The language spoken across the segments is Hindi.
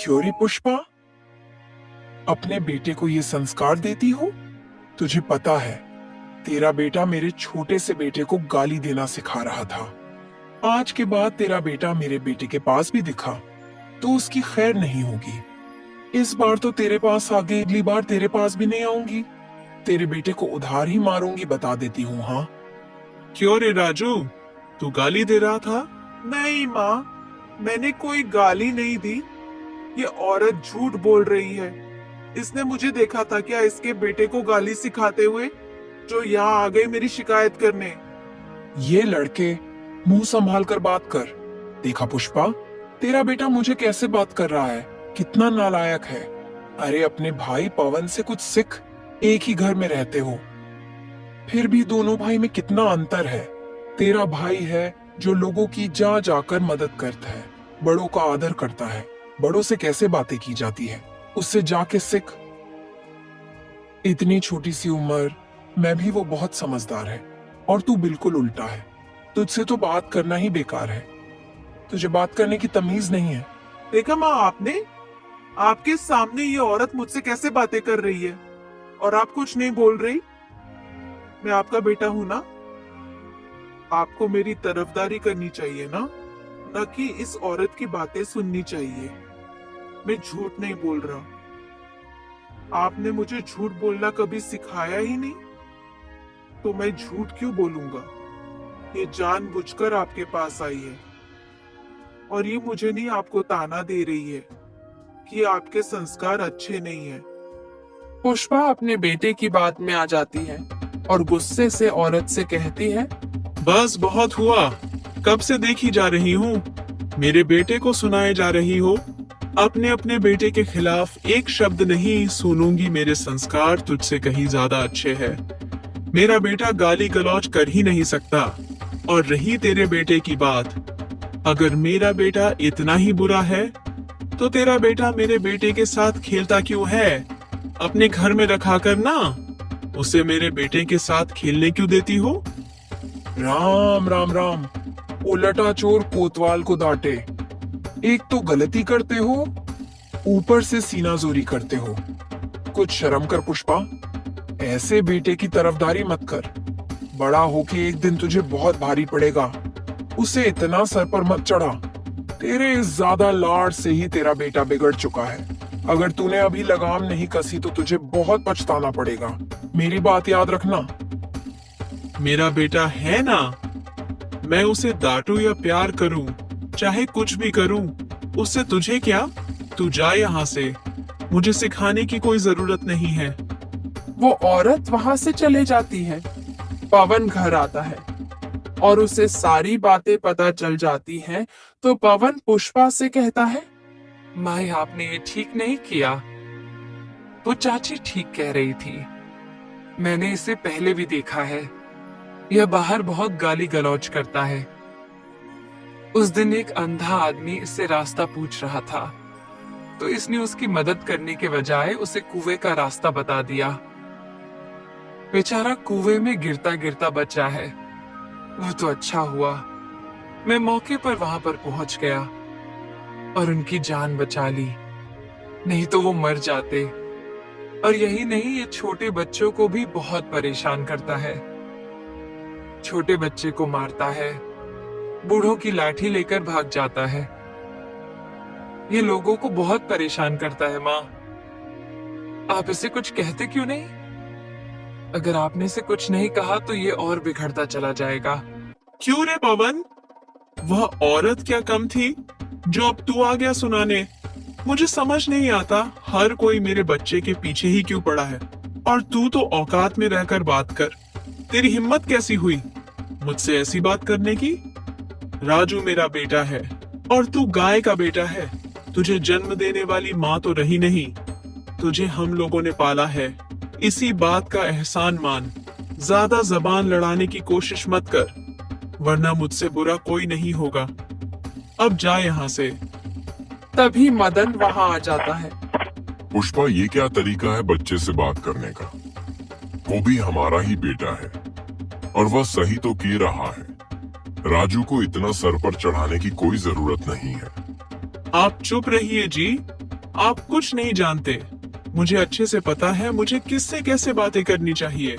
क्यों रे पुष्पा, अपने बेटे को ये संस्कार देती हो? तुझे पता है तेरा बेटा मेरे छोटे से बेटे को गाली देना सिखा रहा था। आज के बाद तेरा बेटा मेरे बेटे के पास भी दिखा तो उसकी खैर नहीं होगी। इस बार तो तेरे पास आ गई, अगली बार तेरे पास भी नहीं आऊंगी। तेरे बेटे को उधार ही मारूंगी, बता देती हूँ। हाँ क्यों रे राजू, तू गाली दे रहा था? नहीं माँ, मैंने कोई गाली नहीं दी। ये औरत झूठ बोल रही है। इसने मुझे देखा था क्या इसके बेटे को गाली सिखाते हुए, जो यहाँ आ गए मेरी शिकायत करने। ये लड़के मुंह संभाल कर बात कर। देखा पुष्पा, तेरा बेटा मुझे कैसे बात कर रहा है, कितना नालायक है। अरे अपने भाई पवन से कुछ सीख, एक ही घर में रहते हो। फिर भी दोनों भाई में कितना अंतर है। तेरा भाई है जो लोगों की जा जाकर मदद करता है, बड़ों का आदर करता है, बड़ों से कैसे बातें की जाती है, उससे जाके सीख। इतनी छोटी सी उम्र में भी वो बहुत समझदार है और तू बिल्कुल उल्टा है। तुझसे तो बात करना ही बेकार है। तुझे बात करने की तमीज नहीं है। देखा माँ आपने, आपके सामने ये औरत मुझसे कैसे बातें कर रही है और आप कुछ नहीं बोल रही। मैं आपका बेटा हूं ना, आपको मेरी तरफदारी करनी चाहिए ना, न कि इस औरत की बातें सुननी चाहिए। मैं झूठ नहीं बोल रहा। आपने मुझे झूठ बोलना कभी सिखाया ही नहीं, तो मैं झूठ क्यों बोलूंगा। ये जानबूझकर आपके पास आई है और ये मुझे नहीं, आपको ताना दे रही है कि आपके संस्कार अच्छे नहीं है। पुष्पा अपने बेटे की बात में आ जाती है और गुस्से से औरत से कहती है, बस बहुत हुआ, कब से देखी जा रही हूँ। मेरे बेटे को सुनाए जा रही हो। अपने अपने बेटे के खिलाफ एक शब्द नहीं सुनूंगी। मेरे संस्कार तुझसे कहीं ज्यादा अच्छे हैं। मेरा बेटा गाली गलौज कर ही नहीं सकता। और रही तेरे बेटे की बात, अगर मेरा बेटा इतना ही बुरा है तो तेरा बेटा मेरे बेटे के साथ खेलता क्यों है? अपने घर में रखा कर ना, उसे मेरे बेटे के साथ खेलने क्यों देती हो? राम राम राम, उलटा चोर कोतवाल को डांटे। एक तो गलती करते हो, ऊपर से सीनाजोरी करते हो। कुछ शर्म कर पुष्पा, ऐसे बेटे की तरफदारी मत कर। बड़ा होके एक दिन तुझे बहुत भारी पड़ेगा। उसे इतना सर पर मत चढ़ा। तेरे इस ज्यादा लाड से ही तेरा बेटा बिगड़ चुका है। अगर तूने अभी लगाम नहीं कसी तो तुझे बहुत पछताना पड़ेगा। मेरी बात याद रखना। मेरा बेटा है ना, मैं उसे डांटू या प्यार करूं, चाहे कुछ भी करूं, उससे तुझे क्या? तू जा यहाँ से, मुझे सिखाने की कोई जरूरत नहीं है। वो औरत वहां से चले जाती है। पवन घर आता है और उसे सारी बातें पता चल जाती हैं। तो पवन पुष्पा से कहता है, माँ आपने ये ठीक नहीं किया। वो चाची ठीक कह रही थी, मैंने इसे पहले भी देखा है। यह बाहर बहुत गाली गलौज करता है। उस दिन एक अंधा आदमी इससे रास्ता पूछ रहा था, तो इसने उसकी मदद करने के बजाय उसे कुएं का रास्ता बता दिया। बेचारा कुएं में गिरता गिरता बचा है। वो तो अच्छा हुआ मैं मौके पर वहां पर पहुंच गया और उनकी जान बचा ली, नहीं तो वो मर जाते। और यही नहीं, ये छोटे बच्चों को भी बहुत परेशान करता है। छोटे बच्चे को मारता है, बूढ़ों की लाठी लेकर भाग जाता है। ये लोगों को बहुत परेशान करता है। माँ, आप इसे कुछ कहते क्यों नहीं? अगर आपने इसे कुछ नहीं कहा तो ये और बिगड़ता चला जाएगा। क्यों रे पवन, वह औरत क्या कम थी जो अब तू आ गया सुनाने? मुझे समझ नहीं आता, हर कोई मेरे बच्चे के पीछे ही क्यों पड़ा है, और तू तो औकात में रहकर बात कर। तेरी हिम्मत कैसी हुई मुझसे ऐसी बात करने की? राजू मेरा बेटा है और तू गाय का बेटा है। तुझे जन्म देने वाली माँ तो रही नहीं, तुझे हम लोगों ने पाला है। इसी बात का एहसान मान। ज्यादा जबान लड़ाने की कोशिश मत कर, वरना मुझसे बुरा कोई नहीं होगा। अब जा यहाँ से। तभी मदन वहां आ जाता है। पुष्पा, ये क्या तरीका है बच्चे से बात करने का? वो भी हमारा ही बेटा है और वह सही तो किए रहा है। राजू को इतना सर पर चढ़ाने की कोई जरूरत नहीं है। आप चुप रहिए जी, आप कुछ नहीं जानते। मुझे अच्छे से पता है मुझे किससे कैसे बातें करनी चाहिए।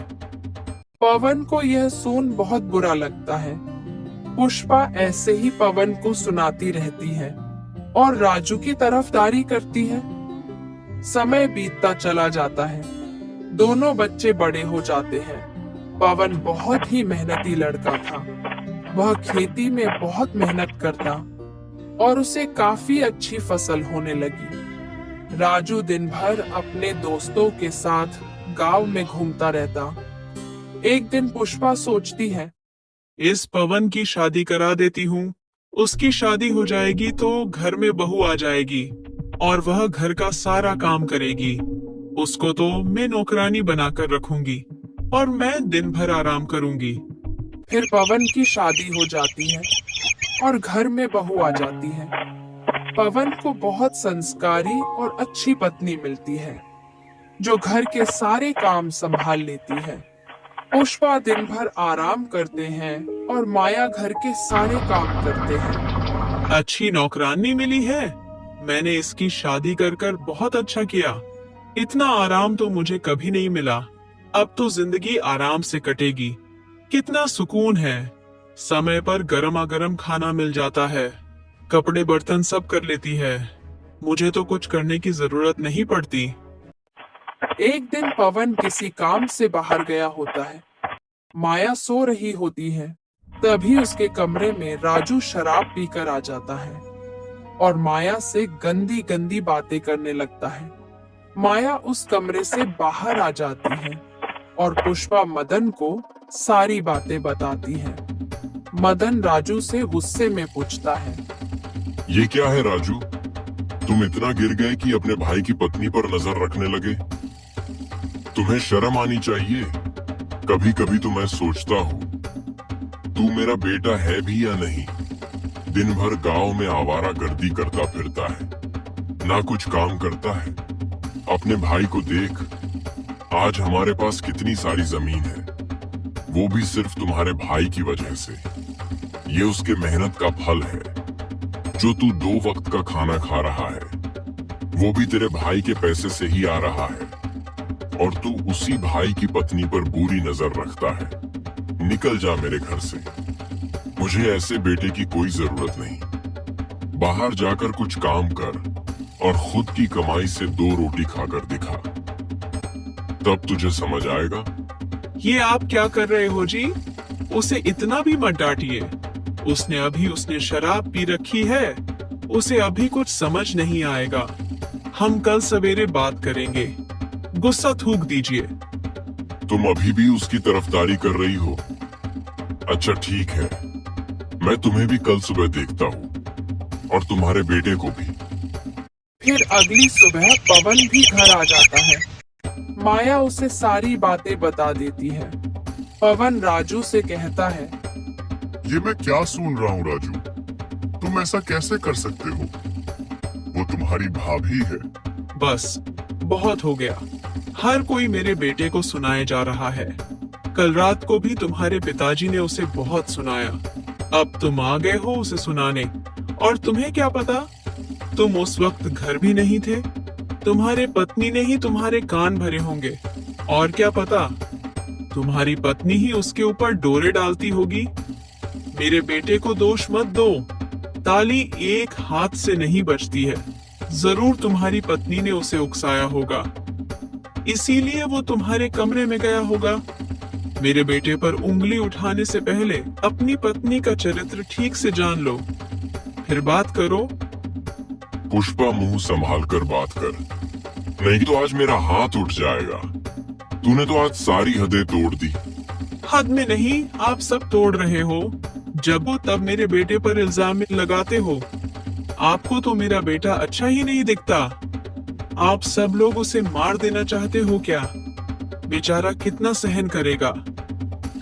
पवन को यह सुन बहुत बुरा लगता है। पुष्पा ऐसे ही पवन को सुनाती रहती है और राजू की तरफदारी करती है। समय बीतता चला जाता है। दोनों बच्चे बड़े हो जाते हैं। पवन बहुत ही मेहनती लड़का था। वह खेती में बहुत मेहनत करता और उसे काफी अच्छी फसल होने लगी। राजू दिन भर अपने दोस्तों के साथ गांव में घूमता रहता। एक दिन पुष्पा सोचती है, इस पवन की शादी करा देती हूँ। उसकी शादी हो जाएगी तो घर में बहू आ जाएगी और वह घर का सारा काम करेगी। उसको तो मैं नौकरानी बनाकर रखूंगी और मैं दिन भर आराम करूंगी। फिर पवन की शादी हो जाती है और घर में बहू आ जाती है। पवन को बहुत संस्कारी और अच्छी पत्नी मिलती है जो घर के सारे काम संभाल लेती है। पुष्पा दिन भर आराम करते हैं और माया घर के सारे काम करते हैं। अच्छी नौकरानी मिली है। मैंने इसकी शादी कर बहुत अच्छा किया। इतना आराम तो मुझे कभी नहीं मिला। अब तो जिंदगी आराम से कटेगी। कितना सुकून है। समय पर गरमा गरम खाना मिल जाता है। कपड़े बर्तन सब कर लेती है। मुझे तो कुछ करने की जरूरत नहीं पड़ती। एक दिन पवन किसी काम से बाहर गया होता है। माया सो रही होती है। तभी उसके कमरे में राजू शराब पीकर आ जाता है और माया से गंदी गंदी बातें करने लगता है। माया उस कमरे से बाहर आ जाती है और पुष्पा मदन को सारी बातें बताती है। मदन राजू से गुस्से में पूछता है, ये क्या है राजू? तुम इतना गिर गए कि अपने भाई की पत्नी पर नजर रखने लगे। तुम्हें शर्म आनी चाहिए। कभी कभी तो मैं सोचता हूँ तू मेरा बेटा है भी या नहीं। दिन भर गांव में आवारा गर्दी करता फिरता है, ना कुछ काम करता है। अपने भाई को देख, आज हमारे पास कितनी सारी जमीन है, वो भी सिर्फ तुम्हारे भाई की वजह से। ये उसके मेहनत का फल है। जो तू 2 वक्त का खाना खा रहा है वो भी तेरे भाई के पैसे से ही आ रहा है और तू उसी भाई की पत्नी पर बुरी नजर रखता है। निकल जा मेरे घर से। मुझे ऐसे बेटे की कोई जरूरत नहीं। बाहर जाकर कुछ काम कर और खुद की कमाई से 2 रोटी खाकर दिखा, तब तुझे समझ आएगा। ये आप क्या कर रहे हो जी? उसे इतना भी मत डांटिए। उसने शराब पी रखी है। उसे अभी कुछ समझ नहीं आएगा। हम कल सवेरे बात करेंगे। गुस्सा थूक दीजिए। तुम अभी भी उसकी तरफदारी कर रही हो। अच्छा ठीक है, मैं तुम्हें भी कल सुबह देखता हूँ और तुम्हारे बेटे को भी। फिर अगली सुबह पवन भी घर आ जाता है। माया उसे सारी बातें बता देती है। पवन राजू से कहता है, ये मैं क्या सुन रहा हूँ राजू? तुम ऐसा कैसे कर सकते हो? वो तुम्हारी भाभी है। बस बहुत हो गया। हर कोई मेरे बेटे को सुनाए जा रहा है। कल रात को भी तुम्हारे पिताजी ने उसे बहुत सुनाया। अब तुम आ गए हो उसे सुनाने। और तुम्हें क्या पता? तुम उस वक्त घर भी नहीं थे। तुम्हारे पत्नी ने ही तुम्हारे कान भरे होंगे। और क्या पता, तुम्हारी पत्नी ही उसके ऊपर डोरे डालती होगी। मेरे बेटे को दोष मत दो। ताली एक हाथ से नहीं बजती है। जरूर तुम्हारी पत्नी ने उसे उकसाया होगा, इसीलिए वो तुम्हारे कमरे में गया होगा। मेरे बेटे पर उंगली उठाने से पहले अपनी पत्नी का चरित्र ठीक से जान लो, फिर बात करो। पुष्पा, मुंह संभाल कर बात कर, नहीं तो आज मेरा हाथ उठ जाएगा। तूने तो आज सारी हदें तोड़ दी। हद में नहीं, आप सब तोड़ रहे हो। जब हो तब मेरे बेटे पर इल्जाम लगाते हो। आपको तो मेरा बेटा अच्छा ही नहीं दिखता। आप सब लोग उसे मार देना चाहते हो क्या? बेचारा कितना सहन करेगा।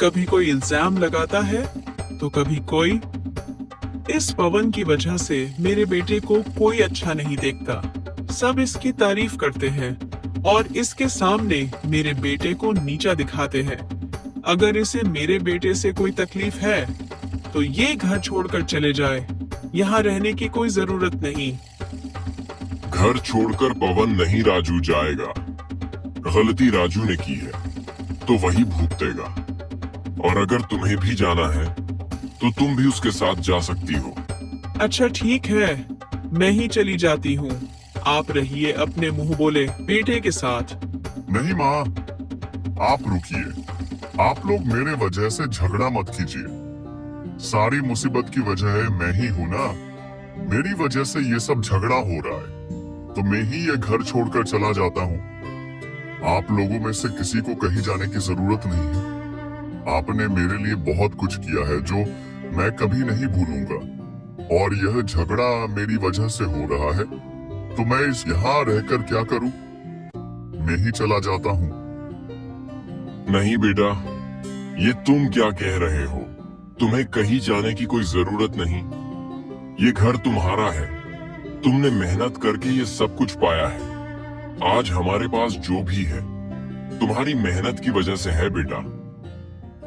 कभी कोई इल्जाम लगाता है तो कभी कोई। इस पवन की वजह से मेरे बेटे को कोई अच्छा नहीं देखता। सब इसकी तारीफ करते हैं और इसके सामने मेरे बेटे को नीचा दिखाते हैं। अगर इसे मेरे बेटे से कोई तकलीफ है तो ये घर छोड़कर चले जाए। यहाँ रहने की कोई जरूरत नहीं। घर छोड़कर पवन नहीं राजू जाएगा। गलती राजू ने की है तो वही भुगतेगा। और अगर तुम्हें भी जाना है तो तुम भी उसके साथ जा सकती हो। अच्छा ठीक है, मैं ही चली जाती हूँ। आप रहिए अपने मुंह बोले बेटे के साथ। नहीं माँ, आप रुकिए। आप लोग मेरे वजह से झगड़ा मत कीजिए। सारी मुसीबत की वजह मैं ही हूँ ना। मेरी वजह से ये सब झगड़ा हो रहा है, तो मैं ही ये घर छोड़कर चला जाता हूँ। आप लोगों में से किसी को कहीं जाने की जरूरत नहीं है। आपने मेरे लिए बहुत कुछ किया है जो मैं कभी नहीं भूलूंगा। और यह झगड़ा मेरी वजह से हो रहा है, तो मैं इस यहाँ रहकर क्या करूं? मैं ही चला जाता हूँ। नहीं बेटा, ये तुम क्या कह रहे हो? तुम्हें कहीं जाने की कोई जरूरत नहीं। ये घर तुम्हारा है। तुमने मेहनत करके ये सब कुछ पाया है। आज हमारे पास जो भी है तुम्हारी मेहनत की वजह से है बेटा।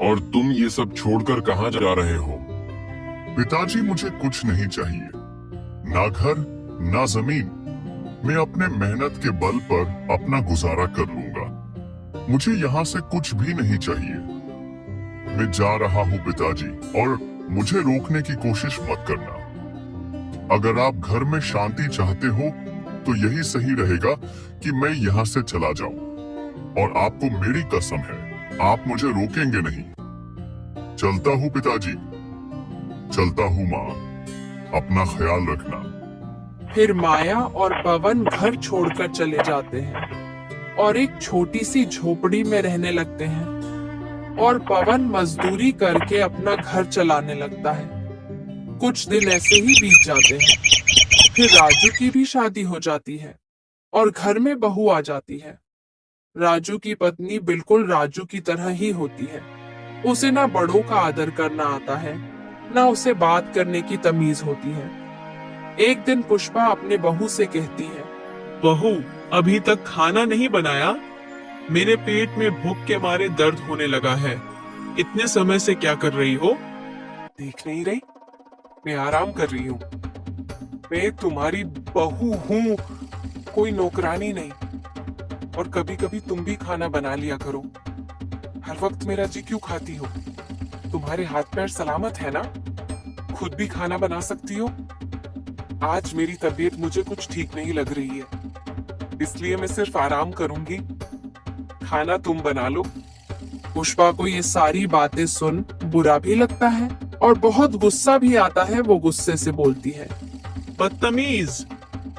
और तुम ये सब छोड़कर कहाँ जा रहे हो? पिताजी, मुझे कुछ नहीं चाहिए, ना घर ना जमीन। मैं अपने मेहनत के बल पर अपना गुजारा कर लूंगा। मुझे यहाँ से कुछ भी नहीं चाहिए। मैं जा रहा हूँ पिताजी, और मुझे रोकने की कोशिश मत करना। अगर आप घर में शांति चाहते हो तो यही सही रहेगा कि मैं यहाँ से चला जाऊं। और आपको मेरी कसम है, आप मुझे रोकेंगे नहीं। चलता हूँ पिताजी, चलता हूँ माँ। अपना ख्याल रखना। फिर माया और पवन घर छोड़कर चले जाते हैं और एक छोटी सी झोपड़ी में रहने लगते हैं। और पवन मजदूरी करके अपना घर चलाने लगता है। कुछ दिन ऐसे ही बीत जाते हैं। फिर राजू की भी शादी हो जाती है और घर में बहू आ जाती है। राजू की पत्नी बिल्कुल राजू की तरह ही होती है। उसे ना बड़ों का आदर करना आता है, ना उसे बात करने की तमीज होती है। एक दिन पुष्पा अपने बहू से कहती है, बहू, अभी तक खाना नहीं बनाया? मेरे पेट में भूख के मारे दर्द होने लगा है। इतने समय से क्या कर रही हो? देख नहीं रही? मैं आराम कर रही हूँ। मैं तुम्हारी बहू हूँ, कोई नौकरानी नहीं। और कभी कभी तुम भी खाना बना लिया करो। हर वक्त मेरा जी क्यों खाती हो? तुम्हारे हाथ पैर सलामत है ना? खुद भी खाना बना सकती हो? आज मेरी तबीयत मुझे कुछ ठीक नहीं लग रही है, इसलिए मैं सिर्फ आराम करूंगी। खाना तुम बना लो। पुष्पा को ये सारी बातें सुन बुरा भी लगता है और बहुत गुस्सा भी आता है। वो गुस्से से बोलती है, बदतमीज,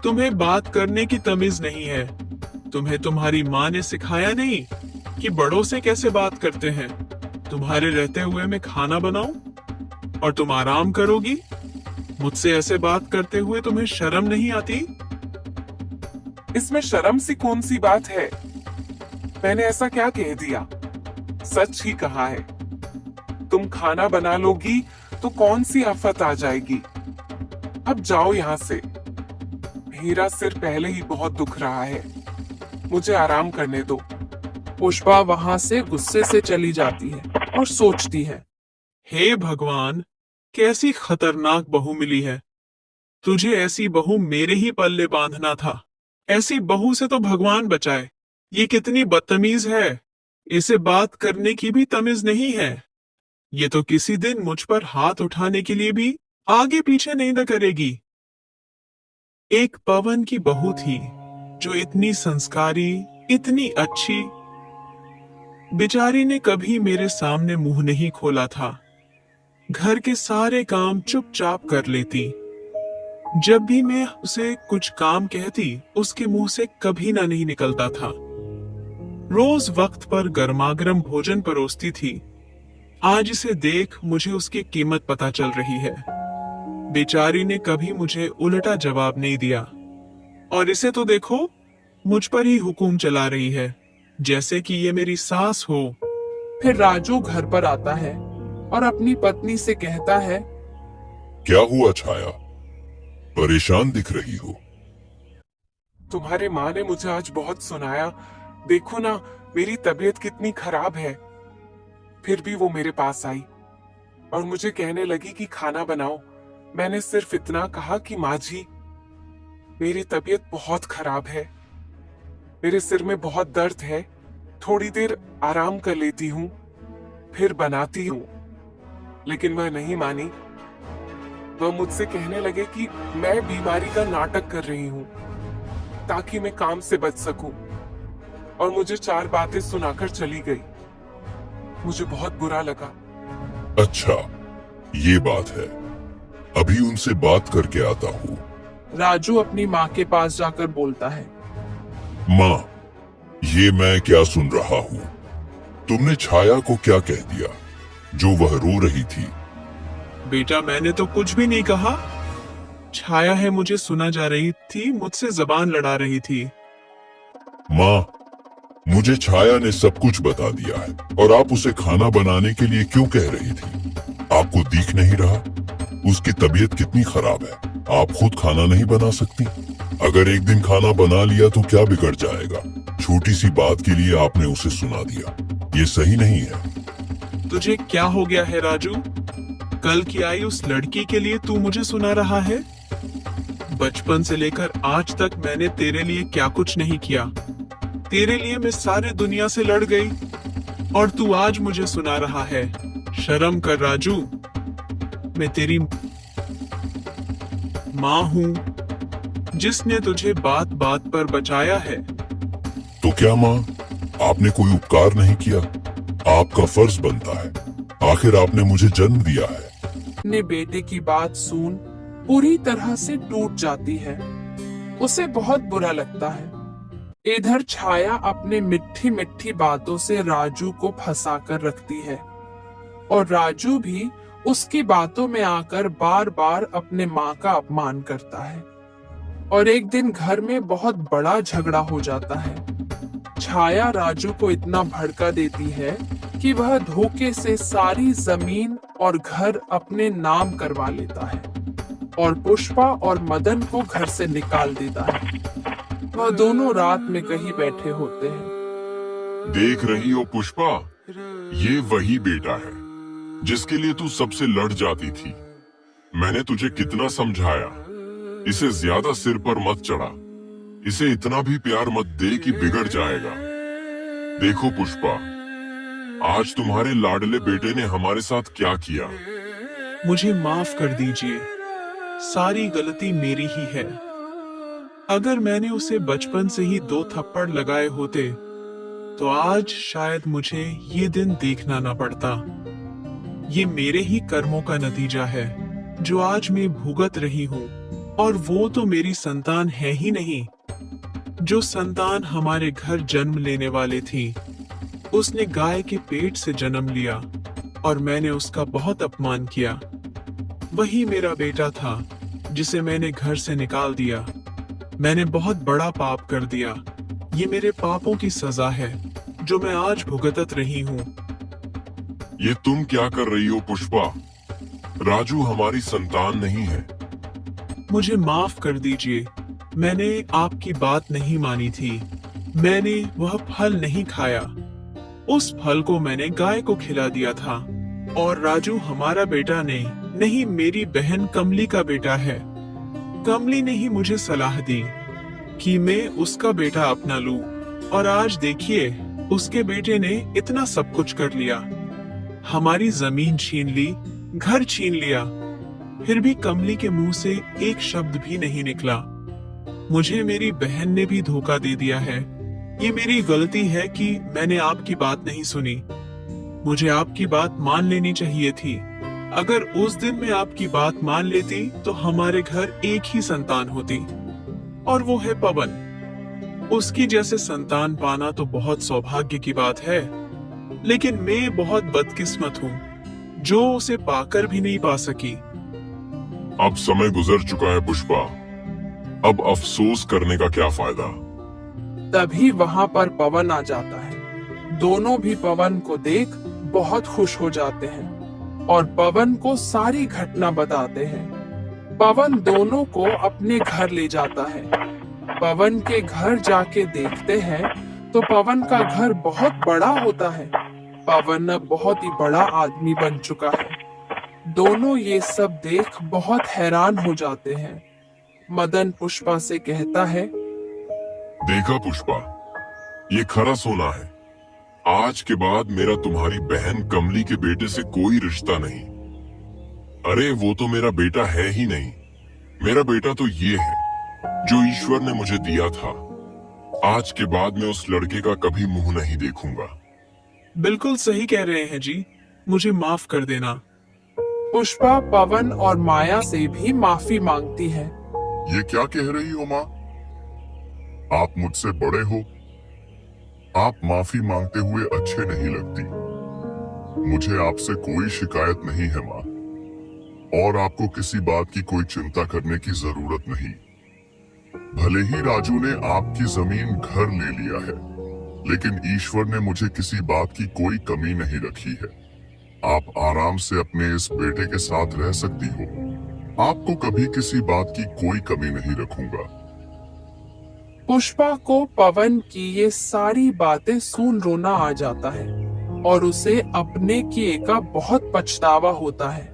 तुम्हें बात करने की तमीज नहीं है। तुम्हें तुम्हारी माँ ने सिखाया नहीं कि बड़ों से कैसे बात करते हैं। तुम्हारे रहते हुए मैं खाना बनाऊं और तुम आराम करोगी? मुझसे ऐसे बात करते हुए तुम्हें शर्म नहीं आती? इसमें शर्म सी कौन सी बात है? मैंने ऐसा क्या कह दिया? सच ही कहा है। तुम खाना बना लोगी तो कौन सी आफत आ जाएगी। अब जाओ यहाँ से। मेरा सिर पहले ही बहुत दुख रहा है, मुझे आराम करने दो। पुष्पा वहां से गुस्से से चली जाती है और सोचती है, हे भगवान, कैसी खतरनाक बहू मिली है। तुझे ऐसी बहू मेरे ही पल्ले बांधना था। ऐसी बहू से तो भगवान बचाए। ये कितनी बदतमीज है। इसे बात करने की भी तमीज नहीं है। ये तो किसी दिन मुझ पर हाथ उठाने के लिए भी आगे पीछे नहीं न करेगी। एक पवन की बहू थी जो इतनी संस्कारी, इतनी अच्छी। बेचारी ने कभी मेरे सामने मुंह नहीं खोला था। घर के सारे काम चुपचाप कर लेती। जब भी मैं उसे कुछ काम कहती, उसके मुंह से कभी ना नहीं निकलता था। रोज वक्त पर गर्मागर्म भोजन परोसती थी। आज इसे देख मुझे उसकी कीमत पता चल रही है। बेचारी ने कभी मुझे उल्टा जवाब नहीं दिया। और इसे तो देखो, मुझ पर ही हुकुम चला रही है, जैसे कि ये मेरी सास हो। फिर राजू घर पर आता है और अपनी पत्नी से कहता है, क्या हुआ छाया? परेशान दिख रही हो। तुम्हारे माँ ने मुझे आज बहुत सुनाया। देखो ना, मेरी तबीयत कितनी खराब है। फिर भी वो मेरे पास आई और मुझे कहने लगी कि खाना बनाओ। मैंने सिर्फ इतना कहा कि माँ जी, मेरी तबीयत बहुत खराब है। मेरे सिर में बहुत दर्द है। थोड़ी देर आराम कर लेती हूँ, फिर बनाती हूँ। लेकिन वह नहीं मानी। वह मुझसे कहने लगे कि मैं बीमारी का नाटक कर रही हूँ ताकि मैं काम से बच सकूं, और मुझे 4 बातें सुनाकर चली गई। मुझे बहुत बुरा लगा। अच्छा, ये बात है। अभी उनसे बात करके आता हूँ। राजू अपनी माँ के पास जाकर बोलता है। माँ, ये मैं क्या सुन रहा हूँ? तुमने छाया को क्या कह दिया जो वह रो रही थी? बेटा, मैंने तो कुछ भी नहीं कहा। छाया है मुझे सुना जा रही थी, मुझसे जबान लड़ा रही थी। माँ, मुझे छाया ने सब कुछ बता दिया है। और आप उसे खाना बनाने के लिए क्यों कह रही थी? आपको दिख नहीं रहा उसकी तबीयत कितनी खराब है? आप खुद खाना नहीं बना सकती? अगर एक दिन खाना बना लिया तो क्या बिगड़ जाएगा? छोटी सी बात के लिए आपने उसे सुना दिया। ये सही नहीं है। तुझे क्या हो गया है राजू? कल की आई उस लड़की के लिए तू मुझे सुना रहा है? बचपन से लेकर आज तक मैंने तेरे लिए क्या कुछ नहीं किया। तेरे लिए मैं सारे दुनिया से लड़ गई, और तू आज मुझे सुना रहा है। शर्म कर राजू। मैं तेरी माँ हूँ, जिसने तुझे बात बात पर बचाया है। तो क्या माँ, आपने कोई उपकार नहीं किया? आपका फर्ज बनता है। आखिर आपने मुझे जन्म दिया है। अपने बेटे की बात सुन पूरी तरह से टूट जाती है। उसे बहुत बुरा लगता है। इधर छाया अपने मिठी मिठी बातों से राजू को फंसा कर रखती है, और राजू भी उसकी बातों में आकर बार बार अपने माँ का अपमान करता है। और एक दिन घर में बहुत बड़ा झगड़ा हो जाता है। छाया राजू को इतना भड़का देती है कि वह धोखे से सारी जमीन और घर अपने नाम करवा लेता है, और पुष्पा और मदन को घर से निकाल देता है। वह दोनों रात में कहीं बैठे होते हैं। देख रही हो पुष्पा, ये वही बेटा है जिसके लिए तू सबसे लड़ जाती थी। मैंने तुझे कितना समझाया, इसे ज्यादा सिर पर मत चढ़ा। इसे इतना भी प्यार मत दे कि बिगड़ जाएगा। देखो पुष्पा, आज तुम्हारे लाडले बेटे ने हमारे साथ क्या किया। मुझे माफ कर दीजिए, सारी गलती मेरी ही है। अगर मैंने उसे बचपन से ही 2 थप्पड़ लगाए होते तो आज शायद मुझे ये दिन देखना ना पड़ता। ये मेरे ही कर्मों का नतीजा है जो आज मैं भुगत रही हूँ। और वो तो मेरी संतान है ही नहीं। जो संतान हमारे घर जन्म लेने वाले थी, उसने गाय के पेट से जन्म लिया, और मैंने उसका बहुत अपमान किया। वही मेरा बेटा था जिसे मैंने घर से निकाल दिया। मैंने बहुत बड़ा पाप कर दिया। ये मेरे पापों की सजा है जो मैं आज भुगतत रही हूँ। ये तुम क्या कर रही हो पुष्पा? राजू हमारी संतान नहीं है। मुझे माफ कर दीजिए, मैंने आपकी बात नहीं मानी थी। मैंने वह फल नहीं खाया। उस फल को मैंने गाय को खिला दिया था। और राजू हमारा बेटा नहीं, मेरी बहन कमली का बेटा है। कमली ने ही मुझे सलाह दी कि मैं उसका बेटा अपना लूं, और आज देखिए उसके बेटे ने इतना सब कुछ कर लिया। हमारी जमीन छीन ली, घर छीन लिया, फिर भी कमली के मुंह से एक शब्द भी नहीं निकला। मुझे मेरी बहन ने भी धोखा दे दिया है। ये मेरी गलती है कि मैंने आपकी बात नहीं सुनी। मुझे आपकी बात मान लेनी चाहिए थी। अगर उस दिन मैं आपकी बात मान लेती तो हमारे घर एक ही संतान होती, और वो है पवन। उसकी जैसे संतान पाना तो बहुत सौभाग्य की बात है, लेकिन मैं बहुत बदकिस्मत हूँ जो उसे पाकर भी नहीं पा सकी। अब समय गुजर चुका है पुष्पा, अब अफसोस करने का क्या फायदा। तभी वहां पर पवन आ जाता है। दोनों भी पवन को देख बहुत खुश हो जाते हैं और पवन को सारी घटना बताते हैं। पवन दोनों को अपने घर ले जाता है। पवन के घर जाके देखते हैं तो पवन का घर बहुत बड़ा होता है। पवन अब बहुत ही बड़ा आदमी बन चुका है। दोनों ये सब देख बहुत हैरान हो जाते हैं। मदन पुष्पा से कहता है, देखा पुष्पा, ये खरा सोना है। आज के बाद मेरा तुम्हारी बहन कमली के बेटे से कोई रिश्ता नहीं। अरे वो तो मेरा बेटा है ही नहीं। मेरा बेटा तो ये है जो ईश्वर ने मुझे दिया था। आज के बाद मैं उस लड़के का कभी मुंह नहीं देखूंगा। बिल्कुल सही कह रहे हैं जी, मुझे माफ कर देना। पुष्पा पवन और माया से भी माफी मांगती है। ये क्या कह रही हो माँ? आप मुझसे बड़े हो, आप माफी मांगते हुए अच्छे नहीं लगती। मुझे आपसे कोई शिकायत नहीं है माँ, और आपको किसी बात की कोई चिंता करने की जरूरत नहीं। भले ही राजू ने आपकी जमीन घर ले लिया है, लेकिन ईश्वर ने मुझे किसी बात की कोई कमी नहीं रखी है। आप आराम से अपने इस बेटे के साथ रह सकती हो। आपको कभी किसी बात की कोई कमी नहीं रखूंगा। पुष्पा को पवन की ये सारी बातें सुन रोना आ जाता है और उसे अपने किए का बहुत पछतावा होता है।